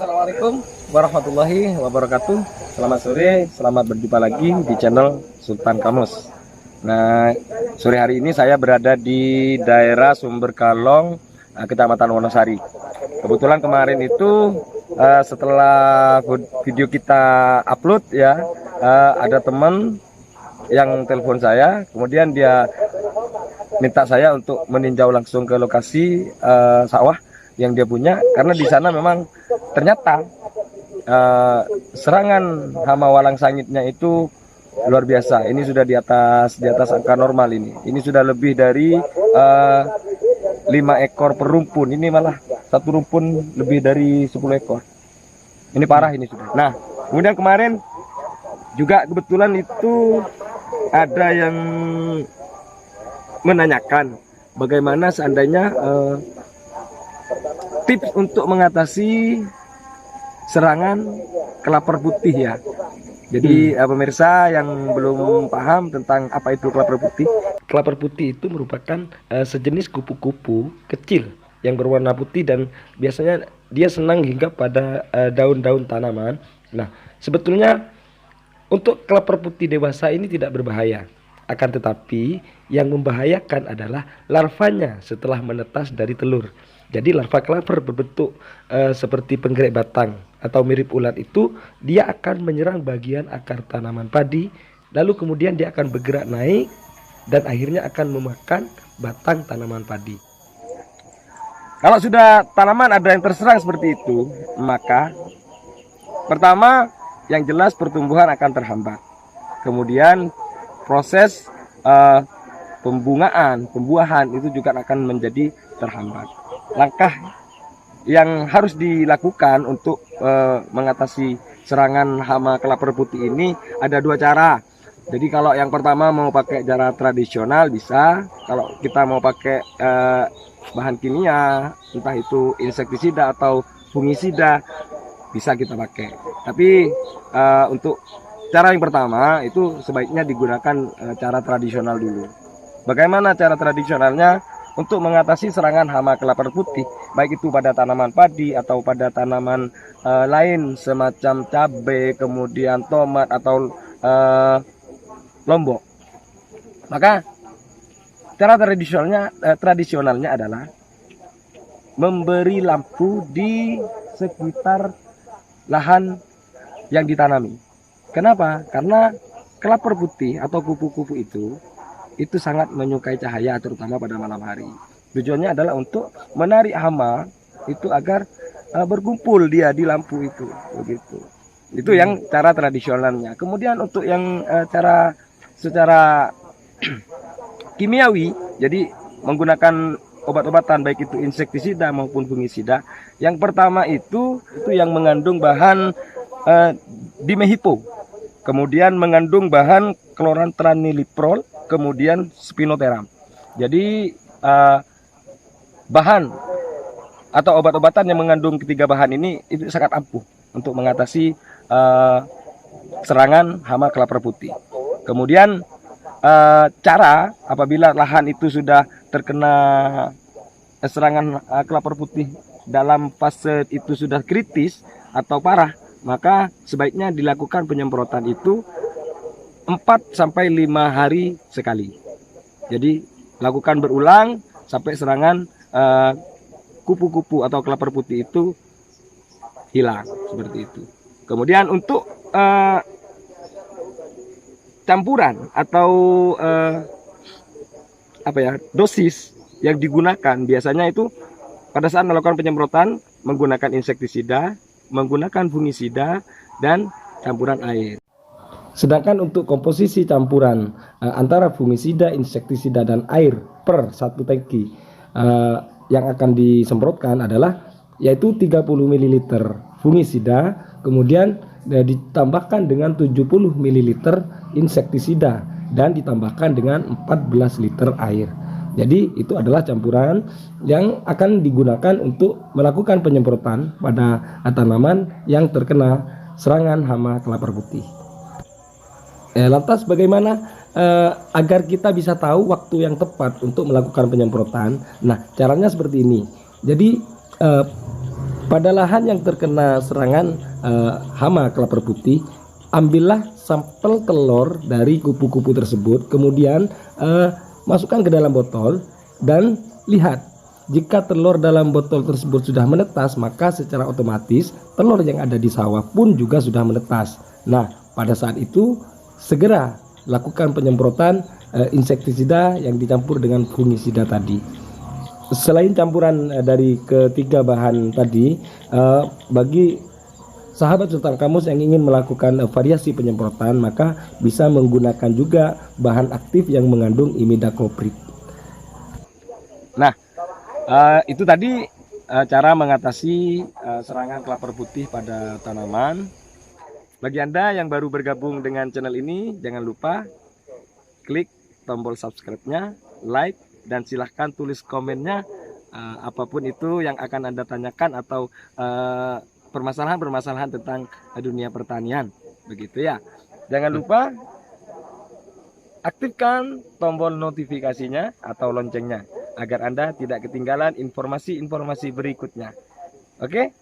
Assalamualaikum warahmatullahi wabarakatuh. Selamat sore, selamat berjumpa lagi di channel Sultan Kamus. Nah, sore hari ini saya berada di daerah Sumber Kalong, Kecamatan Wonosari. Kebetulan kemarin itu setelah video kita upload ya, ada teman yang telepon saya, kemudian dia minta saya untuk meninjau langsung ke lokasi sawah yang dia punya, karena di sana memang ternyata serangan hama walang sangitnya itu luar biasa. Ini sudah di atas angka normal ini. Ini sudah lebih dari 5 ekor per rumpun. Ini malah satu rumpun lebih dari 10 ekor. Ini parah ini sudah. Nah, kemudian kemarin juga kebetulan itu ada yang menanyakan bagaimana seandainya tips untuk mengatasi serangan kelapar putih ya. Jadi pemirsa yang belum paham tentang apa itu kelapar putih itu merupakan sejenis kupu-kupu kecil yang berwarna putih dan biasanya dia senang hingga pada daun-daun tanaman. Nah, sebetulnya untuk kelapar putih dewasa ini tidak berbahaya. Akan tetapi yang membahayakan adalah larvanya setelah menetas dari telur. Jadi larva kelapar berbentuk seperti penggerak batang atau mirip ulat itu, dia akan menyerang bagian akar tanaman padi, lalu kemudian dia akan bergerak naik dan akhirnya akan memakan batang tanaman padi. Kalau sudah tanaman ada yang terserang seperti itu, maka pertama yang jelas pertumbuhan akan terhambat. Kemudian proses pembuahan itu juga akan menjadi terhambat. Langkah yang harus dilakukan untuk mengatasi serangan hama kelapar putih ini ada 2 cara. Jadi kalau yang pertama mau pakai cara tradisional bisa. Kalau kita mau pakai bahan kimia, entah itu insektisida atau fungisida, bisa kita pakai. Tapi untuk cara yang pertama itu sebaiknya digunakan cara tradisional dulu. Bagaimana cara tradisionalnya? Untuk mengatasi serangan hama kelapar putih, baik itu pada tanaman padi atau pada tanaman lain semacam cabai, kemudian tomat atau lombok. Maka cara tradisionalnya adalah memberi lampu di sekitar lahan yang ditanami. Kenapa? Karena kelapar putih atau kupu-kupu itu sangat menyukai cahaya, terutama pada malam hari. Tujuannya adalah untuk menarik hama itu agar berkumpul dia di lampu itu, begitu. Itu yang cara tradisionalnya. Kemudian untuk yang cara secara kimiawi, jadi menggunakan obat-obatan baik itu insektisida maupun fungisida. Yang pertama itu yang mengandung bahan dimehipo, kemudian mengandung bahan klorantraniliprol, kemudian spinoteram. Jadi bahan atau obat-obatan yang mengandung ketiga bahan ini itu sangat ampuh untuk mengatasi serangan hama kelapar putih. Kemudian cara apabila lahan itu sudah terkena serangan kelapar putih dalam fase itu sudah kritis atau parah, maka sebaiknya dilakukan penyemprotan itu 4-5 hari sekali. Jadi lakukan berulang sampai serangan kupu-kupu atau kelapar putih itu hilang, seperti itu. Kemudian untuk campuran atau dosis yang digunakan biasanya itu pada saat melakukan penyemprotan menggunakan insektisida, menggunakan fungisida dan campuran air. Sedangkan untuk komposisi campuran antara fungisida, insektisida, dan air per 1 tangki yang akan disemprotkan adalah yaitu 30 ml fungisida, kemudian ditambahkan dengan 70 ml insektisida dan ditambahkan dengan 14 liter air. Jadi itu adalah campuran yang akan digunakan untuk melakukan penyemprotan pada tanaman yang terkena serangan hama kelapar putih. Lantas bagaimana agar kita bisa tahu waktu yang tepat untuk melakukan penyemprotan? Nah, caranya seperti ini. Jadi Pada lahan yang terkena serangan hama kelapar putih, ambillah sampel telur dari kupu-kupu tersebut, kemudian masukkan ke dalam botol dan lihat. Jika telur dalam botol tersebut sudah menetas, maka secara otomatis telur yang ada di sawah pun juga sudah menetas. Nah, pada saat itu segera lakukan penyemprotan insektisida yang dicampur dengan fungisida tadi. Selain campuran dari ketiga bahan tadi, bagi sahabat Sultan Kamus yang ingin melakukan variasi penyemprotan, maka bisa menggunakan juga bahan aktif yang mengandung imidacloprid. Nah, itu tadi cara mengatasi serangan kelapar putih pada tanaman. Bagi Anda yang baru bergabung dengan channel ini, jangan lupa klik tombol subscribe-nya, like, dan silahkan tulis komennya apapun itu yang akan Anda tanyakan atau permasalahan-permasalahan tentang dunia pertanian. Begitu ya. Jangan lupa aktifkan tombol notifikasinya atau loncengnya agar Anda tidak ketinggalan informasi-informasi berikutnya. Oke?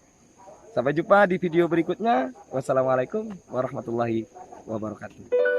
Sampai jumpa di video berikutnya. Wassalamualaikum warahmatullahi wabarakatuh.